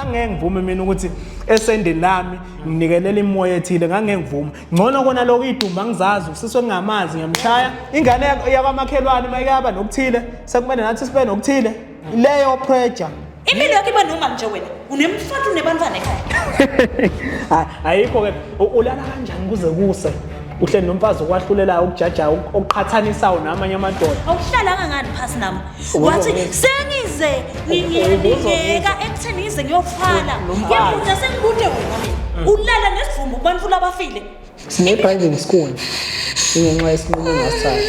ngangeke ngivume mina ukuthi esendeni lami nginikelela imoya ethile ngangeke ngivume ngcono kona lokho idumba ngizazi usiswe ngingamazi ngiyamshaya ingane yakwamakhelwane mayikaba nokuthile sekumele nathi sibe nokuthile leyo pressure impilo yakho iba noma nje wena unemfatu nebantwana ekhaya ayikho ke ulala kanjani kuze kuse uhleli nomfazi okwahlulela ukujaja okuqhathanisayo namanye amadoda awuhlalanga ngani phasi nami wathi sengize ngiyeka ekutheni ngize ngiyofala yabona sengikude wena ulala nesivumbu kubantu labafile sine driving school ingenxa yesinqumo ngasithatha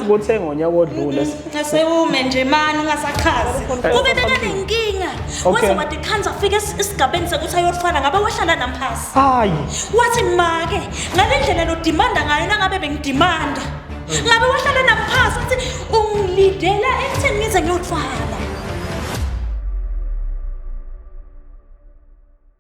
kuthe ngonyaka odlule asewume nje mani ungasakhazi kube benenkinga wathi wathi khanza fika esigabeni sekuthi ayofana ngabe wahlala namphasi hayi wathi make ngalendlela lo demand ngayo nangabe bengidimanda ngabe wahlala namphasi wathi ungilidela ekutheni ngize ngiyofana.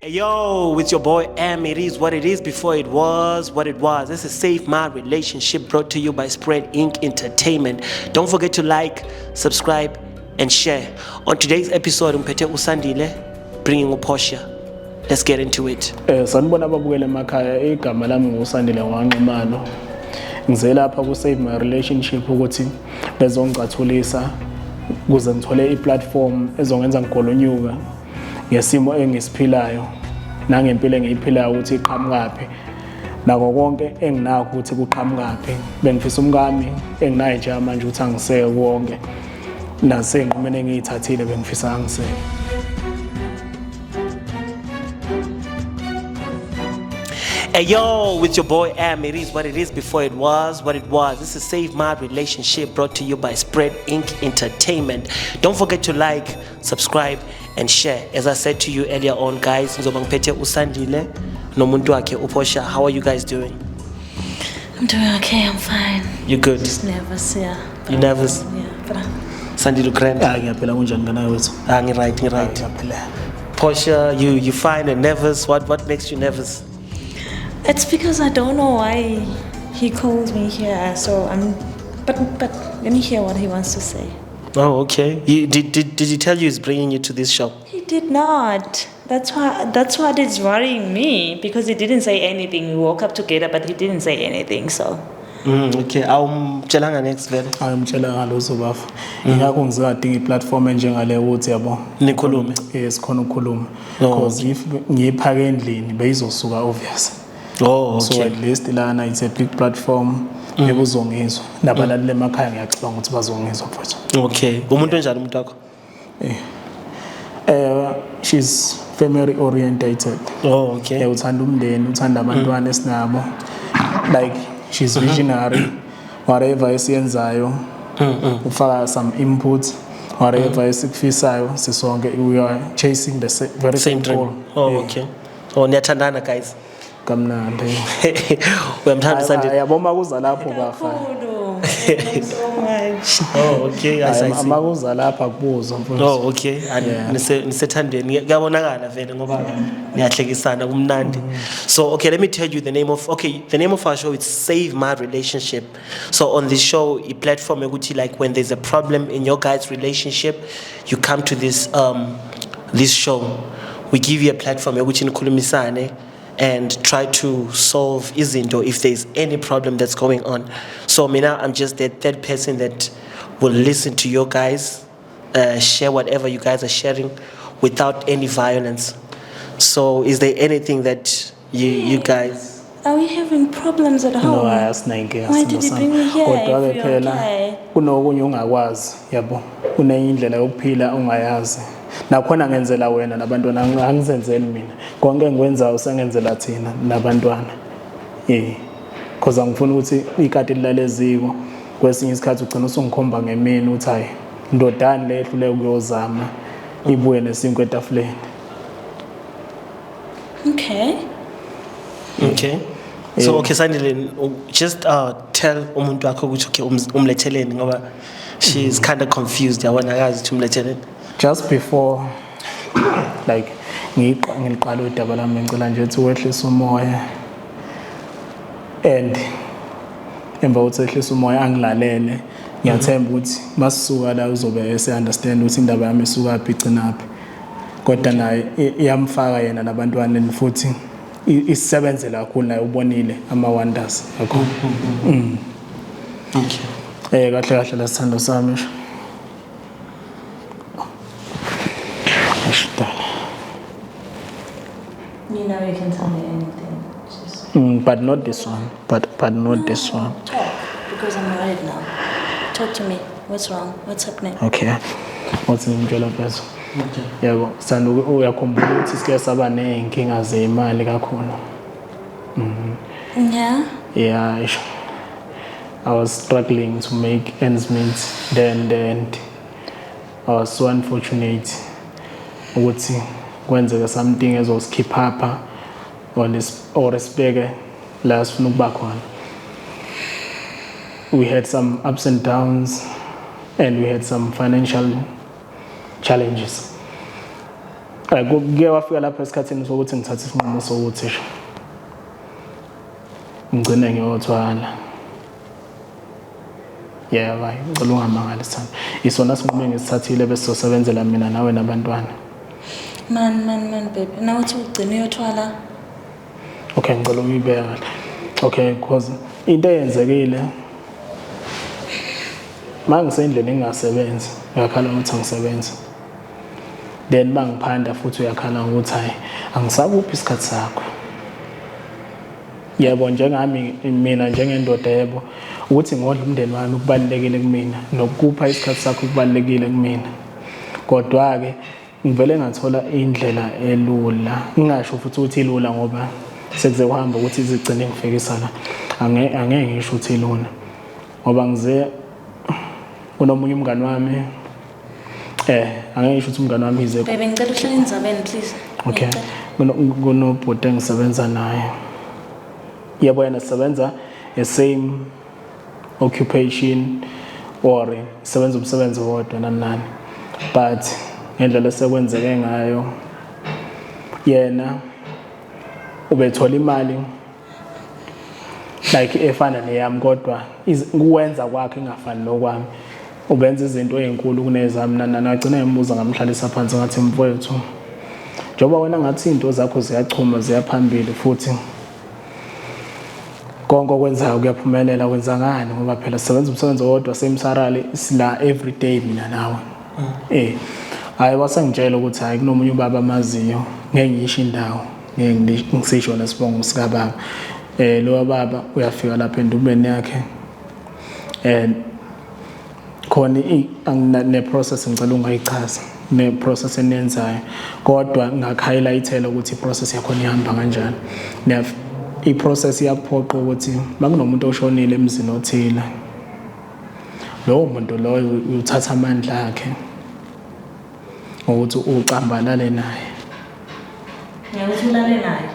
Yo, with your boy M, it is what it is before it was what it was. This is Save My Relationship brought to you by Spread Inc. Entertainment. Don't forget to like, subscribe, and share. On today's episode, umphethe uSandile bringing uPortia. Let's get into it. Sanibona ababukela emakhaya igama lami nguSandile Wanqumalo. Ngize lapha ku Save My Relationship ukuthi bezongicathulisa ukuze ngithole iplatform ezongenza ngigolonyuka ngesimo engisiphilayo nangempilo engiyiphilayo ukuthi iqhamukaphi nako konke enginakho ukuthi kuqhamukaphi bengifisa umkami enginayo nje manje ukuthi angiseke konke nasenqumene engiyithathile bengifisa angiseke. Hey yo, with your boy M, it is what it is before it was what it was. This is Save My Relationship brought to you by Spread Inc. Entertainment. Don't forget to like, subscribe, and share. As I said to you earlier on, guys, ngizoba ngiphethe uSandile nomuntu wakhe uPortia. How are you guys doing? I'm doing okay, I'm fine. You good? Just nervous, yeah. You nervous? Yeah, but Sandile grand. Ngiyaphela kunjani ngana wethu? Ngiright. Portia, you fine and nervous. What makes you nervous? it's because I don't know why he called me here, so but let me hear what he wants to say. Oh, okay. Did he tell you he's bringing you to this show? He did not. That's what is worrying me, because he didn't say anything. We woke up together, but he didn't say anything, so. Okay. Awumtshelanga next vele. Ayimtshelanga lozo bafu. Ingakho ngizadinga iplatform enjengale ukuthi yabo. Nikhulume. Yes, khona ukukhuluma. Because if ngiyiphaka endlini beyizosuka obvious. Oh, okay. So at least lana it's a big platform. Ebuzongizwa. Nabalalile emakhaya ngiyacabanga ukuthi bazongizwa mfowethu. Okay. Umuntu onjani umuntu wakho? She's family orientated. Oh, okay. Uthanda umndeni, uthanda abantwana esinabo. Like she's visionary. Whatever esiyenzayo, ufaka some input. Whatever esikufisayo, sisonke we are chasing the very same goal. Oh, okay. Oh, niyathandana guys. Kamnandi. Uyamthanda Sandile? Yaboma kuza lapho bafa. Thank you so much. Oh, okay. Amakuza lapha kubuzo mfowethu. Oh, okay. Nisethandeni. Kuyabonakala vele ngoba niyahlekisana kumnandi. So, okay, let me tell you the name of our show is Save My Relationship. So on this show, a platform ukuthi like when there's a problem in your guys' relationship, you come to this show. We give you a platform ukuthi nikhulumisane and try to solve izinto if there's any problem that's going on. So now I'm just the third person that will listen to you guys, share whatever you guys are sharing without any violence. So is there anything that you guys... Are we having problems at home? No, asinayinkinga. Why did you bring me here? Kodwa ke phela kunokunye ungakwazi, yabo. Kuneyindlela yokuphila ungayazi. Nakhona ngenzela wena nabantwana angizenzeli mina. Konke engikwenzayo sengenzela thina nabantwana. Because angifuni ukuthi ikati lilaleziko kwesinye isikhathi ugcina usungikhomba ngemini uthi hayi ndodani le ehlule ukuyozama ibuye nesinkwe etafuleni. Okay. So okay Sandile, just tell umuntu wakho ukuthi okay umletheleni ngoba she is kind of confused. Yabona akazi ukuthi umletheleni. Just before like ngiqala udaba lami ngicela nje ukuthi wehlise umoya and emva ukuthi ehlise umoya angilalele Ngiyathemba ukuthi masisuka la uzobe ese-understand ukuthi indaba yami isukaphi igcinaphi. Kodwa naye iyamfaka yena nabantwaneni futhi isebenzela kakhulu naye ubonile ama-wonders yakho. Okay. Kahle kahle la sithando sami. You know you can tell me anything. Just But not this one. But not this one. talk, because I'm worried now. Talk to me. What's wrong? What's happening? Okay. Wathi ngimtshela phezulu. Yebo, sithanda uyakhumbula ukuthi sike saba ney'nkinga zemali kakhulu. Yeah? Yeah, I was struggling to make ends meet then and I was so unfortunate ukuthi kwenzeka something ezosikhipha apha or sibeke la sifuna ukuba khona. We had some ups and downs and we had some financial challenges. Kuke wafika lapho esikhathini sokuthi ngithathe isinqumo sokuthi ngigcine ngiyothwala. Yeah, ngicela ungamangali sithando. Isona sinqumo engisithathile bese sosebenzela mina nawe nabantwana. Man, baby. Now uthi ugcine uyothwala. Okay, ngicela uyibeka kahle. Okay, because into eyenzekile mangisendleni ngingasebenzi, ngiyakhala ukuthi angisebenzi. Then bangiphanda futhi uyakhala ukuthi hayi angisakuphi isikhathi sakho. Yebo njengami mina njengendoda yebo ukuthi ngodla umndeni wami kubalekile kumina nokupha isikhathi sakho kubalekile kumina. Kodwa ke ngivele ngathola indlela elula. Ngingasho futhi ukuthi ilula ngoba sekuze kuhamba ukuthi izigcine ngifikisa la. Angeke ngisho ukuthi ilula. Ngoba ngize unomunye umngani wami angeke ngisho ukuthi umngani wami ize. Baby, ngicela uhlale endzabeni please. Okay. Kunobhuti engisebenza naye. Yebo yena sisebenza the same occupation or sisebenza umsebenzi wodwa nani. But ngendlela sekwenzeke ngayo yena ubethola imali like efana neyami kodwa ukwenza kwakhe ingafani nokwami. Ubenza izinto ezinkulu kunezami nagcina ngimubuza ngamhlalisa phansi ngathi mfowethu njoba wena ngathi izinto zakho ziyachuma ziyaphambili futhi konke okwenzayo kuyaphumelela kwenza ngani ngoba phela sisebenza umsebenzi wodwa semsarali sila everyday mina nawe. Hayi wasangitshela ukuthi hayi kunomunye ubaba amaziyo ngeke ngisho indawo ngeke ngisisho nesibongo sika baba. Lo baba uyafika lapha endubeni yakhe and khona ne process ngicela ungayichaza ne process enenzayo kodwa ngakhighlightela ukuthi i process yakho ihamba kanjani. I process iyaphoqa ukuthi makunomuntu oshonile emzini othile lowo muntu loyo uthatha amandla akhe ukuthi ucambalale naye. Ngiyakutholale naye.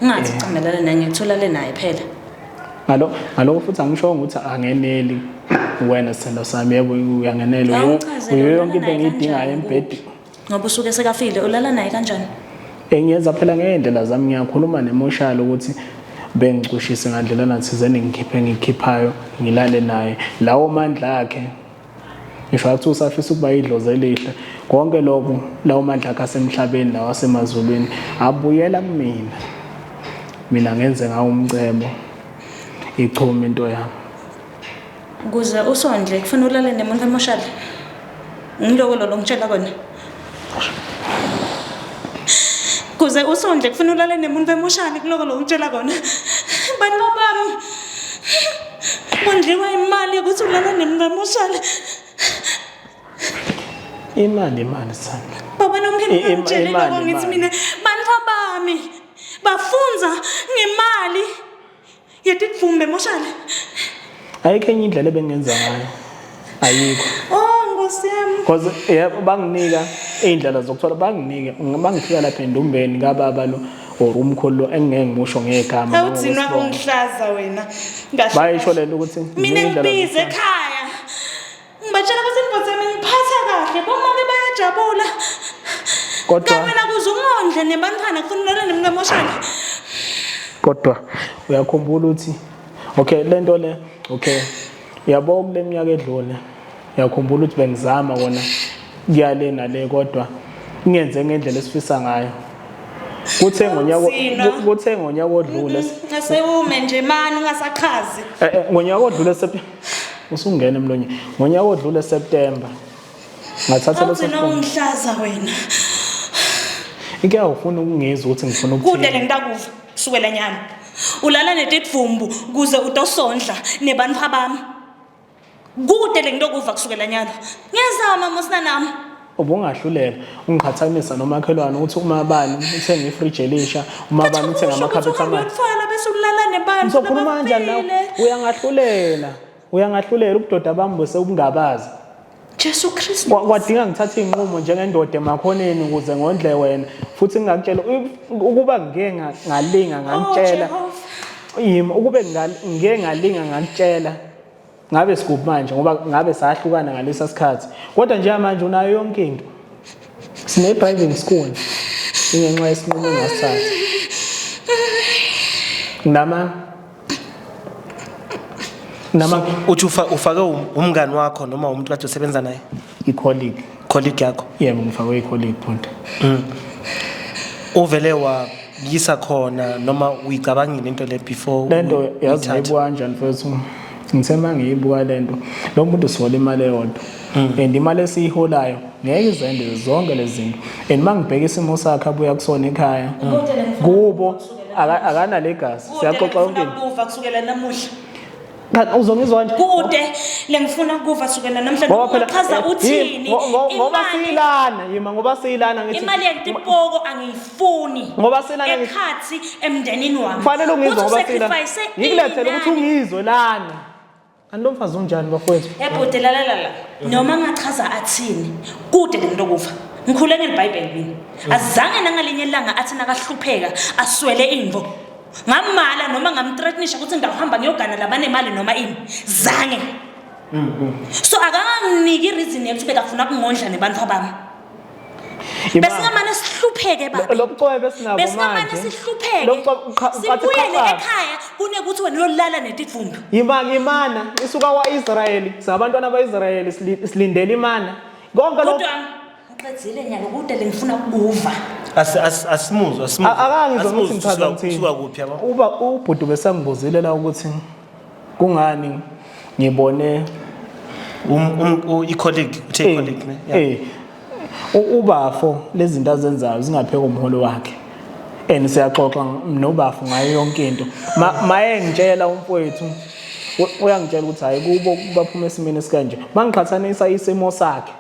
Ungathi ucambalale naye ngiyakutholale naye phela. Ngaloko futhi angisho ukuthi angeneli wena sithando sami yebo uyangenela yonke into engiyidingayo embhedeni. Ngoba usuke sekafile ulala naye kanjani? Engiyenza phela ngendlela zami ngiyakhuluma nemoshalo ukuthi bengicushise ngandlela nathizeni ngikhiphayo ngilale naye lawo mandla akhe ngisho athi usafisa ukuba idlozi elihle konke lokho lawo mandla akhe asemhlabeni lawa asemazulwini abuyela kumina. Mina ngenze ngawo umcebo ichuma into yami ukuze usondle kufanele ulale nemuntu emoshali. Ngiloko lo ngitshela kona. Kuze usondle kufanele ulale nemuntu emoshali kuloko lo ngitshela kona. Bani bami kondliwa imali ukuthi ulale nemuntu emoshali. imali sithando. Baba nompheni ngitshela ngithi mina bantu bami bafunza ngemali yetidvumbe emoshali. Ayikho enye indlela ebengenza ngayo. Ayikho. Nkosi yami. Because banginika indlela zokuthola bangifika lapha endumbeni kababa lo or umkhulu engeke ngimusho ngegama. Awuthinwa kungihlaza wena. Bayisho lento ukuthi mina ngibize ekhaya. Ngibatshela ukuthi indoda yami ngiphatha kahle bomake bayajabula. Kodwa mina kuzungondle nebantwana kufunela nemngamoshana. Kodwa uyakhumbula ukuthi okay lento le okay Yabo kule minyaka edlule yakhumbula ukuthi bengizama kona kuyale nale kodwa ngiyenze ngendlela esifisa ngayo. Kuthe ngonyaka odlule asewume nje mani ungasaqhazi. Ngonyaka odlule usungena emlonyeni. Ngonyaka odlule September ngathatha leso sinqumo. Ungihlaza wena. Ike ufuna ukungizwa ukuthi ngifuna ukuthini. Kude lengitakuva kusukela nyana. Ulala netidvumbu kuze utosondla nebantwa bami. Kude lengitokuva kusukela nyana. Ngiyazama mosina nami. Ubungahlulela ungiqhathanisa nomakhelwane ukuthi uma bani uthenga ifridge elisha uma bani uthenga amakhabethe amahle. Utfala bese ulala nebantu. Ngizokhuluma kanjani nawe? Uyangahlulela ubudoda bami bese ubungabazi. Jesu Kristu. Kwadinga ngithathe inqumo njengendoda emakhoneni ukuze ngondle wena futhi ngingakutshela ukuba ngeke ngalinga ngakutshela. Yimi ukube ngeke ngalinga ngakutshela. Ngabe sikubi manje ngoba ngabe sahlukana ngalesa sikhathi. Kodwa nje manje unayo yonke into. Sine driving school. Ingenxa yesinqumo engasithatha. Nama uthi ufake umngani wakho noma umuntu kade usebenza naye? Colleague yakho. Yebo ngifake icolleague point. Uvele wayisa khona noma uyicabangile into le before? Lento yazi ayibuka kanjani mfethu? Ngithemba ngiyibuka lento. Lo muntu usola imali eyodwa. And imali esiyiholayo ngeke izende zonke lezi zinto. And mangibheka isimo sakhe abuya kusona ekhaya. Kubo akana legacy. Siyaxoxa yonke into. Kuva kusukela namuhla. Kanti uzongizwa nje. Kude lengifuna kuva kusukela namhlanje uchaza uthini? Ngoba siyilana ngithi imali yentipoko angiyifuni. Ngoba silana ekhathi emndenini wami. Kufanele ungizwe ngoba silana. Ngikulethele ukuthi ungizwe lana. Andomfazi unjani bafowethu? Ebhude la noma ngachaza athini kude lentokuva ngikhuleke iBhayibheli mina azange nangalinye ilanga athi nakahlupheka aswele imvo ngamala noma ngamthreatenisha ukuthi ngihamba ngiyogana labanemali noma ini zange so akanganginiki reason yokuthi bekafuna ukungondla nebantu bami besingamane sihlupheke baba lobucwebe esinabo manje besingamane sihlupheke sibuyele ekhaya kunekuthi wena uyolala netidvumbu imana isuka kwaIsrael sabantwana baIsrael silindele imana konke lokho ngiqedzile nyalo kude lengifuna ukuva asimuzwa akangizwa ukuthi ngithatha ngithini usuka kuphi yabo ubhudu besangibuzile la ukuthi kungani ngibone icolleague uthe colleague ne ubafo lezi zinto azenzayo zingapheka umholo wakhe siyaxoxa nobafo ngayo yonke into maye ngitshela umfowethu uyangitshela ukuthi hayi kubo baphuma esimeni esikanje mangiqhathanisa isimo sakhe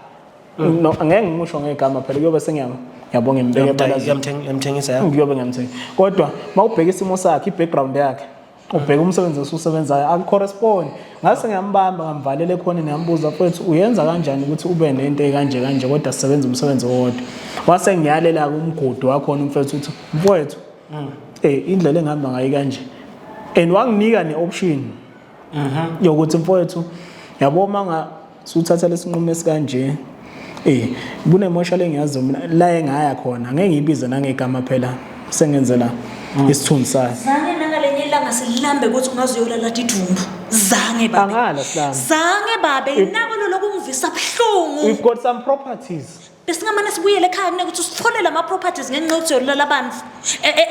angeke ngimusho ngegama phela kuyobe sengiyabonga imbeke ebalazi yamthengisa yakho kuyobe ngiyamthengisa kodwa mawubheka isimo sakhe ibackground yakhe ubheka umsebenzi osusebenzayo akucorrespond ngase ngiyambamba ngamvalele khona ngiyambuza mfowethu uyenza kanjani ukuthi ube nento ekanje kodwa sisebenza umsebenzi owodwa wase ngiyalela kumgudu wakho umfowethu uthi mfowethu indlela engihamba ngayo kanje and wanginika neoption yokuthi mfowethu yabo manga suthatha lesinqumo esikanje kune emotional engiyazi mina la engaya khona ngeke ngibize nangegama phela sengenzela isithunzi sayo zange nangalenye ilanga silambe ukuthi ungazoyolala tidumbu zange baba angala silama zange babe nako lokungivisa buhlungu we've got some properties besingamane sibuyele ekhaya kunekuthi sitholele ama properties ngenxa yokuthi yolala abantu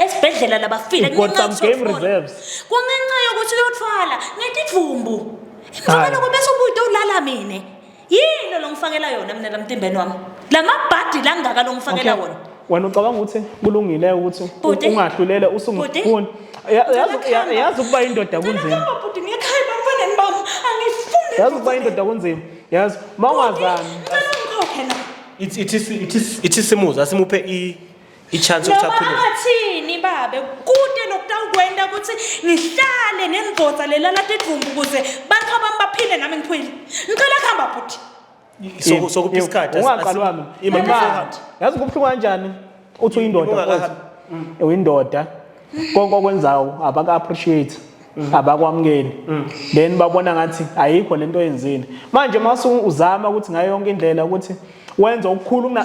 esibhedlela labafile ngenxa yokuthi game reserves kungenxa yokuthi uyothwala netidumbu ngifakela kubese ubude ulala mina yini lo ngifakela yona mina lamtimbeni wami lamabhadi langaka lo ngifakela wona wena ucabanga ukuthi kulungile ukuthi ungahlulele usungifuna yazi ukuba indoda kunzima bhuti ngiyakhaya bamfaneni bami angifuni yazi ukuba indoda kunzima yazi mawungazami it is simuza simuphe chance yokuchaphula athini babe kude lokutawukwenda ukuthi ngihlale nendoda lelala tidumbu ukuze bantu abami baphile nami ngiphile ngicela khamba bhuti so isikhathi ungaqalwa mina yazi kubhlungu kanjani uthi uyindoda uyindoda konke okwenzayo abaka appreciate abakwamukeli then babona ngathi ayikho lento oyenzile manje mase uzama ukuthi ngayo yonke indlela ukuthi wenza okukhulu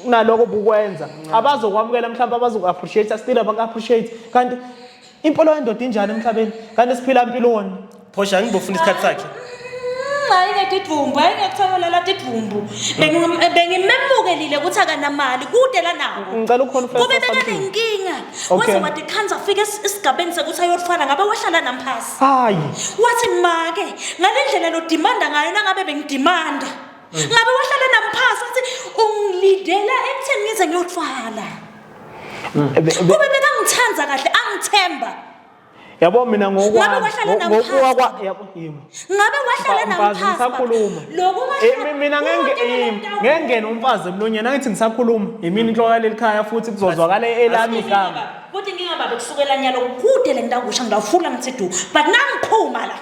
kunaloko obukwenza abazokwamukela mhlawumbe abazoku-appreciate still abaka-appreciate kanti impilo yendoda injani emhlabeni kanti siphila impiloni phosha ngibofuna isikhathi sakhe ayingedidvumbu ayingekuthokolela didvumbu bengimemukelile ukuthi akanamali kude la nawo ngicela uconfess kube bekanenkinga waze wathi khanza afike esigabeni sekuthi ayotfana ngabe wahlala namphasi hayi wathi make ngalendlela lo demand ngayo nangabe bengidimanda ngabe wahlala namphasi wathi ungilidela ekutheni ngize ngiyotfala kube bekangithanza kahle angithemba yabo mina ngabe wahlala namphasi yabo yimi ngabe wahlala namphasi ngisakhuluma mina ngengena umfazi emlonyeni angithi ngisakhuluma yimini inhloko lelikhaya futhi kuzozwakala elami igama futhi ngingababe kusukela nyalo kude le ndakusha ngidawufula ngithi du but nangiphuma la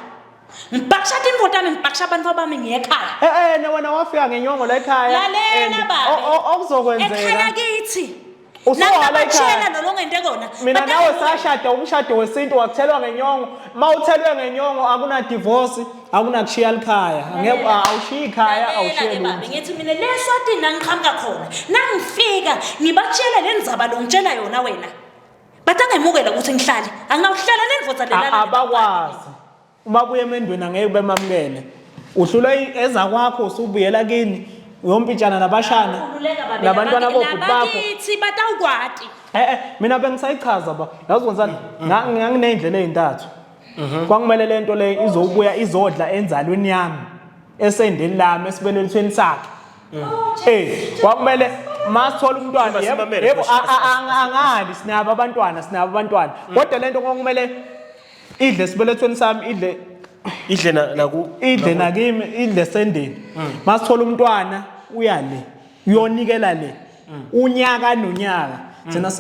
ngibhakshata imvoto yami ngibhakisha abantu abami ngiyekhaya wena wafika ngenyongo la ekhaya lalela baba okuzokwenzeka ekhaya kithi usuhala ekhaya nolongente kona mina nawe sashada umshado wesintu wakuthelwa ngenyongo mawuthelwe ngenyongo akuna divorce akuna kushiya likhaya ngeke awushiya ikhaya awushiya baba ngithi mina leSwatini nangiqhamuka khona nangifika ngibatshela lenzaba lo ngitshela yona wena batangemukela ukuthi ngihlale angawuhlala nendvodza lelala abakwazi uma buye emendweni angeke bemamukele uhlula ezakwakho usubuyela kini uyompitshana nabashana nabantwana bobhuti bakho bakithi batawukwati mina bengisayichaza ba yazi kwenzani nganginendlela ezintathu kwangimele lento le izobuya izodla enzalweni yami esendeni lami esibelelithweni sakhe kwakumele masithola umntwana yebo angali sinabo abantwana kodwa lento kwakumele idle sibelethweni sami idle nakimi idle sendeni masithola umntwana uyale uyonikela le unyaka nonyaka thina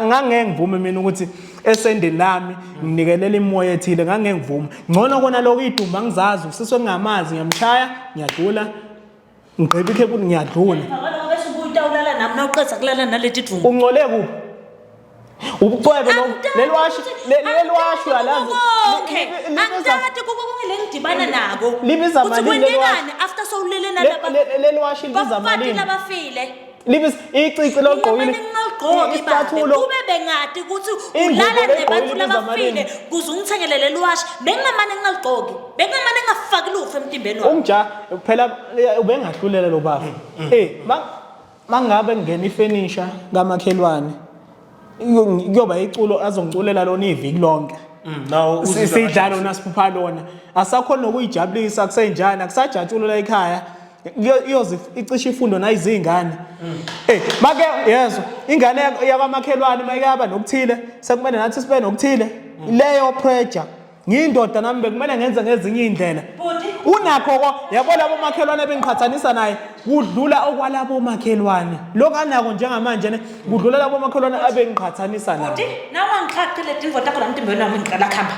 ngangeke ngivume mina ukuthi esendeni lami nginikelela imoya ethile ngangeke ngivume ngcono kona lokho idumba ngizazi usiswe ngamazi ngiyamshaya ngiyadlula ngigqiba ikhebuli ngiyadlula bese ubuyitawulala nami nawuqedza kulala naleti dvumbu ungcole kuphi ubucwebe lelwashu yalazi angithathi kubonke lengidibana nabo libiza malini lelwashu after sowulele nalaba lelwashu libiza malini labafile libiza icici logqokile isicathulo kube bengadi ukuthi ulala nebantu labafile kuze ungithengelele lelwashu bengamane ngingaligqoki bengamane ngafaki lufu emtimbeni wami umja phela ubengahlulela lo baba mangabe ngena ifurniture kamakhelwane kuyoba iculo azongiculela lona iviki lonke now sidlalo nasiphupha lona asakhona nokuyijabulisa kusenjani akusajatshula la ekhaya iyozi icisha ifundo nayizingane make yezo ingane yakamakhelwane mayikaba nokuthile sekumele nathi sibe nokuthile leyo pressure ngiyindoda nami bekumele ngenze ngezinye indlela unakho yabo labo makhelwane bengiqhathanisa naye kudlula okwalabo makhelwane lokanako njengamanje ne kudlula labo makhelwane abengiqhathanisa naye nawe angiqhaqile indvodza yakho namtimbeni wami ngiqala khamba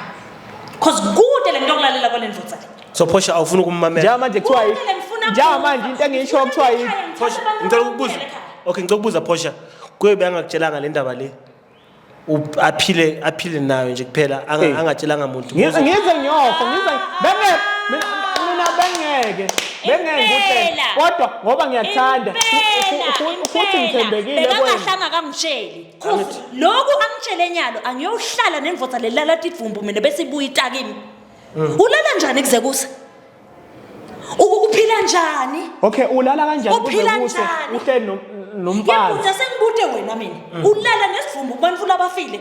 cause kude le nto okulalela kwale ndvodza le so Portia awufuna ukummamela njengamanje kuthiwa njengamanje into engiyisho kuthiwa yini Portia ngicela ukubuza okay ngicela ukubuza Portia kuye bengakutshelanga le ndaba le aphile nayo nje kuphela angatshelanga umuntu ngize ngiyofa mina bengeke nguthe kodwa ngoba ngiyathanda futhi ngithembekile kwena bengahlanga kangisheli lokhu angitshele nyalo angiyohlala nendvodza lelala tidvumbu mina bese ibuya itakimi ulala njani kuze kuse uphila njani okay ulala kanjani kuze kuse uhleli nomfazi ngibuza sengibude wena mina ulala nesivumbu kubantu labafile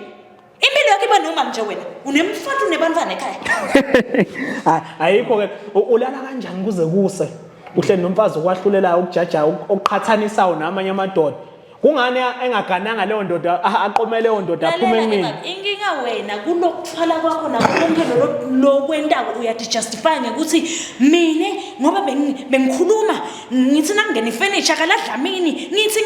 impilo yakho iba noma nje wena unemfati unebantwana ekhaya ayikho ke ulala kanjani kuze kuse uhleli nomfazi okwahlulela ukujaja okuqhathanisayo namanye amadoda kungani engagananga leyo ndoda aqome leyo ndoda aphume kumina inkinga wena kulokuthala kwakho nakonke lokwentako uyadijustify ngekuthi mina ngoba bengikhuluma ngithi nangena ifurniture kaladlamini ngithi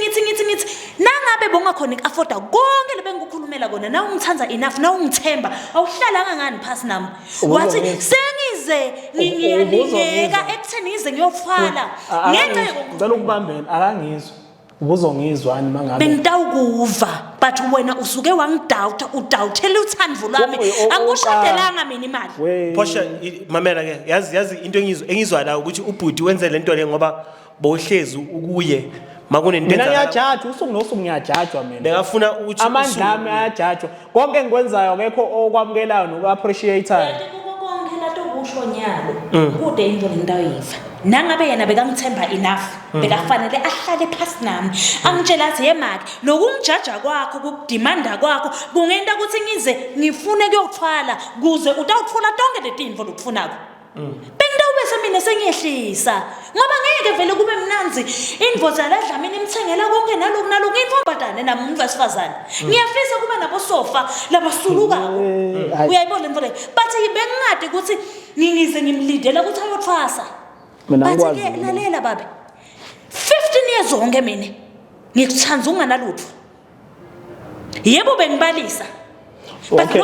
nangabe bongakhona ikafoda konke lebengikukhulumela kona na ungithanza enough na ungithemba awuhlalanga ngani phasi nami wathi sengize ngiyalingeka ekutheni ngize ngiyofala ngenxa ngicela ukubambela akangizwa ubuzongizwani mangabe bengitawukuva but wena usuke wangidoubt udouthela uthando lwami angishadelanga mina imali Portia mamela ke yazi into engizwa la ukuthi ubhuti wenze lento le ngoba bohlezi ukuye makunento mina ngiyajaja usuku ngiyajajwa mina bengafuna ukuthi amandla ami ayajajwa konke engikwenzayo akekho okwamukelayo nokuappreciateayo kusho nyalo kude into lendayiva nangabe yena bekangithemba enough bekafanele ahlale phansi nami angitshela athi yemake lokungijaja kwakho ukudimanda kwakho kungenta ukuthi ngize ngifune kuyothwala kuze utawuthola tonke letinto lokufunako bengitawubese mina sengiyehlisa ngoba ngeke vele kube mnanzi indvodza ladlamini imthengela konke naloku intombazane nami umuntu wesifazane ngiyafisa kuba nabo sofa labasulukayo uyayibona lento le bathi bengingade ukuthi ngingize ngimlidela ukuthi ayothwasa mina ngikwazi bathi ke lalela babe 15 years onke mina ngikuthanda unganalutho yebo bengibalisa okay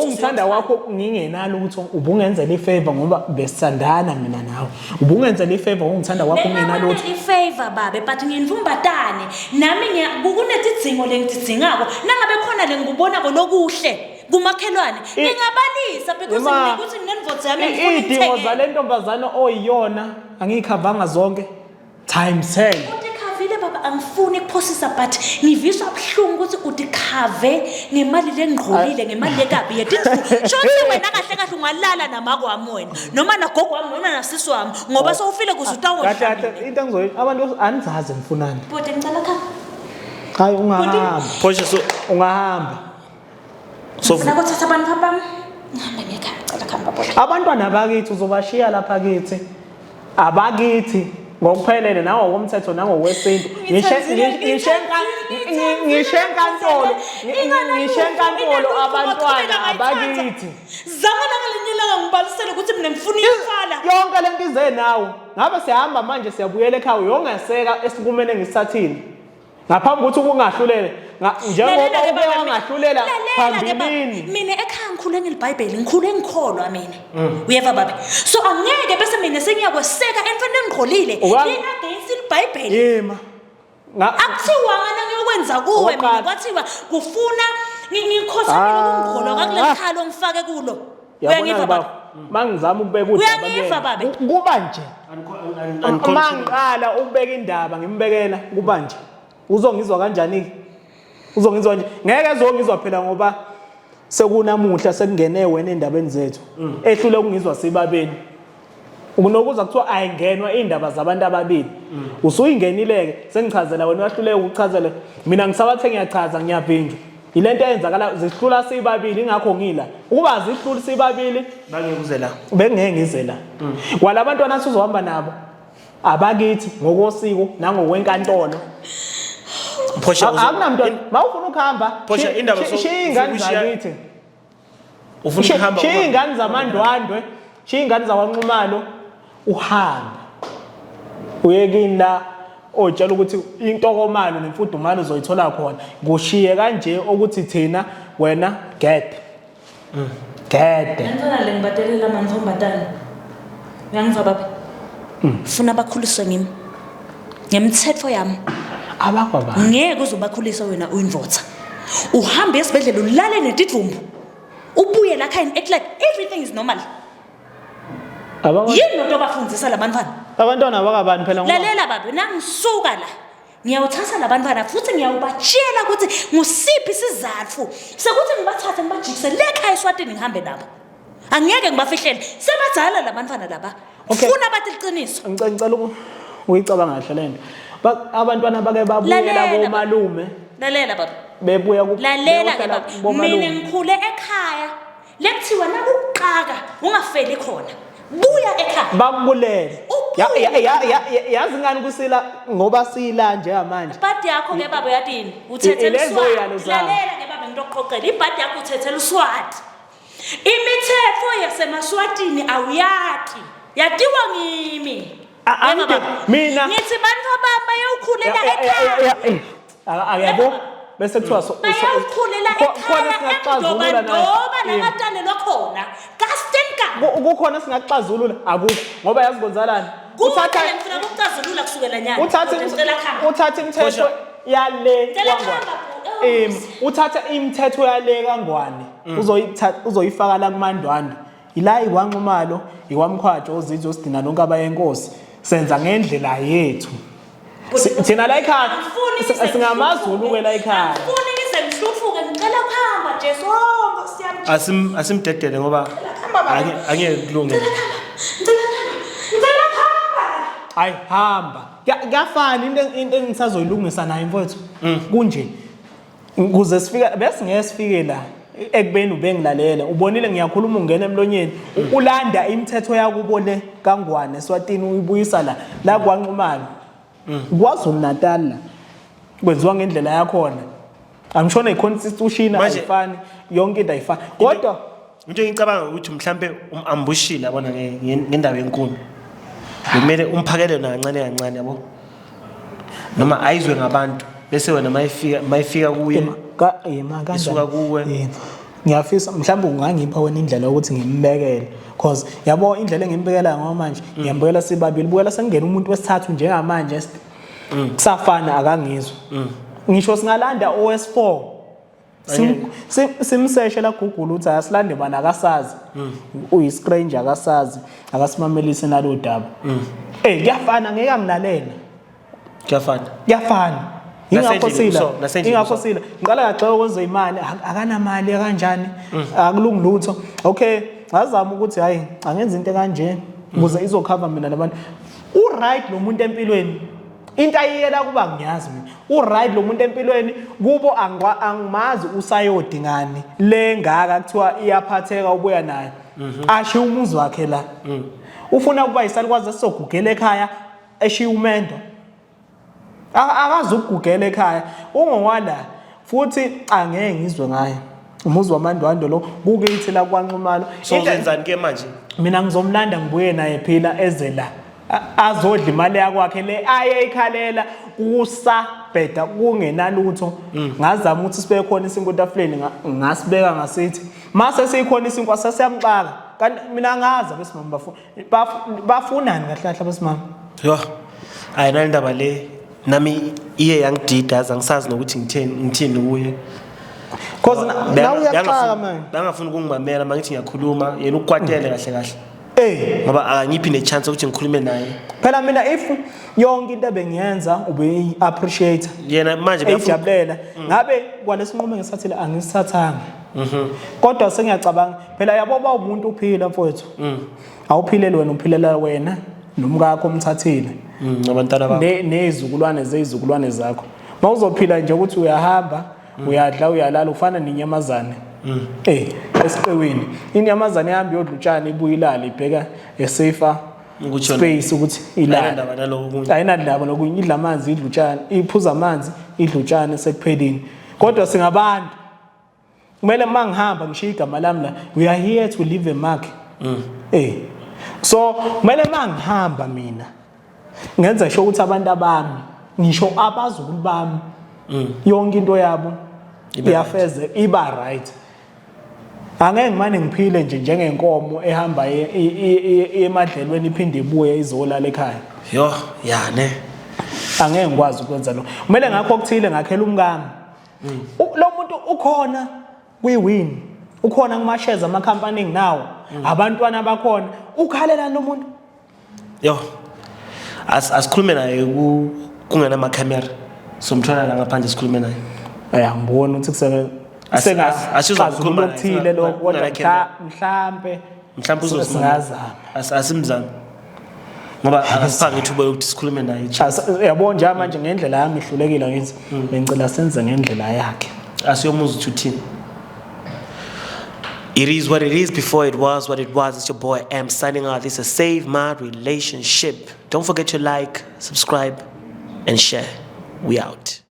ngithanda wakho ngingenalo ukuthi ubungenzela ifavor ngoba besithandana mina nawe ubungenzela ifavor ungithanda wakho ngingenalo ukuthi ifavor babe but nginvumbatane nami kunetidzingo lengidingako nangabe khona lengibona lokuhle kumakhelwane ngingabalisa because ngikuthi nginenvodza yami ngifuna idingo zalentombazana oyiyona angikhavanga zonke times 10 vile baba angifuni ukuphosisa but ngiviswa buhlungu ukuthi utikhave ngemali lengqolile ngemali lekabi yethu shothi wena kahle kahle ungalala namako wami wena noma nagogo wami noma nasisi wami ngoba sowufile kuze utawona kahle into engizoyi abantu anizazi ngifunani bode ngicela khamba hayi ungahamba Phosha so ungahamba so ufuna ukuthatha abantu bami ngihambe ngekhaya ngicela khamba bode abantwana bakithi uzobashiya lapha kithi abakithi ngokuphelele nawo komthetho nangokwesintu ngishenkantolo abantwana abakithi zama nangalinye ngibalisele ukuthi mina ngifuna ifala yonke lento ize nawe ngabe siyahamba manje siyabuyela ekhaya uyongaseka esikumene ngisithathile ngaphambi ukuthi ukungahlulele njengoba ube wangahlulela phambilini mina ekhaya ngikhule ngeBhayibheli ngikhule ngikholwa mina uyeva babe so angeke bese mina sengiyakweseka emfene engqolile against iBhayibheli yema akuthiwa ngana ngiyokwenza kuwe mina kwathiwa kufuna ngikhosana lokungqolwa kakulekhalo ngifake kulo uyangiva baba mangizama ukubeka udaba uyangiva babe kuba nje mangiqala ukubeka indaba ngimbekela kuba nje uzongizwa kanjani uzongizwa nje ngeke ezongizwa phela ngoba sekunamuhla sekungene wena endabeni zethu ehlule ukungizwa sibabeni ukunokuza kuthiwa ayingenwa indaba zabantu ababili usuyingenileke sengichazela wena uyahluleka ukuchazela mina ngisabathe ngiyachaza ngiyavinjwa ilento eyenzakala zihlula sibabili ingakho ngila ukuba zihlula sibabili bangekuzela bengeke ngizela kwalabantwana sizohamba nabo abakithi ngokosiko nangokwenkantolo Phosha akunamntwana mawufuna ukuhamba Phosha indaba so ingane zakithi ufuna ukuhamba ingane zamandwandwe ingane zakwanqumalo uhamba uyekini la otshela ukuthi intokomalo nemfudumalo uzoyithola khona kushiye kanje ukuthi thina wena gede ngifuna lengibatelela manzombatana uyangiva baba ufuna bakhuliswe ngimi ngemthetho yami abakwaba ngeke uzobakhulisa wena uyindvodza uhambe esibedlela ulale netidvumbu ubuye la khaya act like everything is normal yini nto bafundisa labantwana abantwana bakabani phela ngoba lalela baba nangisuka la ngiyawuthatha labantwana futhi ngiyawubatshela ukuthi ngusiphi isizathu sekuthi ngibathathe ngibajikise lekhaya eSwatini ngihambe nabo angeke ngibafihlele sebadzala labantwana laba ufuna bathi iqiniso ngicela uyicabanga kahle lento abantwana bake babuyela komalume lalela baba bebuya ku lalela ke baba mina ngikhule ekhaya lekuthiwa nakuqaka ungafeli khona buya ekhaya bakubulele yazi ngani kusila ngoba sila nje manje ibhadi yakho ke baba yatini uthethela uSwati lalela ke baba ngiloqoqela ibhadi yakho uthethela uSwati imithetho yasemaswatini awuyati yatiwa ngimi mina ngithi bantu abamba yokukhulela ekhaya akuyabo bese kuthiwa bayakhulela ekhaya ndoba nakatalelwa khona kastenka kukhona singaxazulula akukho ngoba yazi konzalana uthatha ngifuna ukuxazulula kusukela nyanga uthatha imithetho yale kwangwane uthatha imithetho yale kangwane uzoyifaka la kumandwandwe ila iwanqumalo iwamkhwatsho ozizwe sidina nonke abayenkosi senza ngendlela yethu thina la ekhaya singamazulu ke la ekhaya ufuna ngize ngihlufuke ngicela ukuhamba Jesu Nkosi yami asimdedele ngoba Angeke kulunge. Hayi hamba. Kuyafana into engisazoyilungisa nayo mfowethu. Kunje. Ukuze sifika bese ngeke sifike la ekubeni ubengilalela. Ubonile ngiyakhuluma ungena emlonyeni. Ulanda imithetho yakubo le kaNgwane eSwatini uyibuyisa la kwaNxumalo. KwaZulu Natal la. Kwenziwa ngendlela yakhona. Angishona iconstitution ayifani yonke into ayifani. Kodwa into engicabanga ukuthi mhlambe ambushile yabona ngendaba yenkulu. Kumele umphakele kancane kancane yabo. Noma ayizwe ngabantu bese wena mayifika kuye isuka kuwe. Ngiyafisa mhlawumbe ungangipha wena indlela ukuthi ngimbekele because yabo indlela engimbekela ngayo manje ngiyambekela sibabili bukela sengena umuntu wesithathu njengamanje kusafana akangizwa. Ngisho singalanda OS4 simseshe la Google uthi asilande bana akasazi uyi stranger akasazi akasimamelise nalo daba. Kuyafana ngeke angilalela. Kuyafana. Ingaphosila ngiqala kaxoxa ukwenza imali akanamali kanjani akulungi lutho. Okay ngazama ukuthi hayi angenza into kanje ukuze izokhava mina nabantu. Right lo muntu empilweni into ayiyela kuba ngiyazi mina right lo muntu empilweni kubo angimazi usayodingani lengaka kuthiwa iyaphatheka ubuya naye ashiya umuzi wakhe la ufuna kuba yisalikwazi esizogugela ekhaya eshiya umendo akazukugugela ekhaya ungowala futhi angeke ngizwe ngaye umuzi waMandwandwe lo kukithi la kwaNxumalo. So wenzani ke manje? Mina ngizomlanda ngibuye naye phila eze la azodla imali yakwakhe le ayeyikhalela kusabheda kungenalutho. Ngazama ukuthi sibe khona isinkwa etafuleni ngasibeka ngasithi mase sikhona isinkwa sasiyamxaka kanti mina ngaza besimama bafunani kahle kahle besimama. Yo ayina indaba le nami iye yangidida azangisazi nokuthi ngithini kuye. Cause now uyaxaka man. Bangafuni ukungimamela mangithi ngiyakhuluma yena ukwatele kahle kahle. Ngoba akangiphi nechance ukuthi ngikhulume naye. Phela mina if yonke into ebengiyenza ube appreciate yena manje beyajabulela ngabe kwalesinqumo ngisathile angisathanga. Kodwa sengiyacabanga phela yabo ba umuntu uphila mfowethu. Awuphilele wena uphilela wena nomkakho umthathile. Nabantwana bakho nezizukulwane zezizukulwane zakho. Mawuzophila nje ukuthi uyahamba uyadla uyalala ufana nenyamazane. Esiqewini inyamazane ihamba yodlutshana ibuye ilala ibheka esafer space ukuthi ilala ayinandaba lokunye idla amanzi idlutshana iphuza amanzi idlutshana sekuphelini. Kodwa singabantu kumele mangihamba ngishiya igama lami la we are here to leave a mark. So kumele mangihamba mina ngenza sho ukuthi abantu abami ngisho abazukulu bami yonke into yabo iyafeze iba right. Angeke ngimane ngiphile nje njengenkomo ehamba emadlelweni iphinde ibuye izolala ekhaya. Yo yane angeke ngikwazi ukwenza lokho. Kumele ngakho okuthile ngakhela umkami. Lo muntu ukhona kwiwin ukhona kuma-shares ama-company nawo abantwana bakhona ukhalela lo muntu. Yo asikhulume naye kungena ama-camera somthwala la ngaphandle sikhulume naye. Ngibona ukuthi asizokuzuma ukuthile lo kodwa mhlambe uzosingazama asimzami ngoba akasiphange ithuba ukuthi sikhulume naye. Yabo nje manje ngendlela yami ihlulekile ngithi bengicela senze ngendlela yakhe asiyomuza ukuthi uthini. It is what it is before it was what it was. It's your boy M signing out. This is Save My Relationship. Don't forget to like, subscribe and share. We out.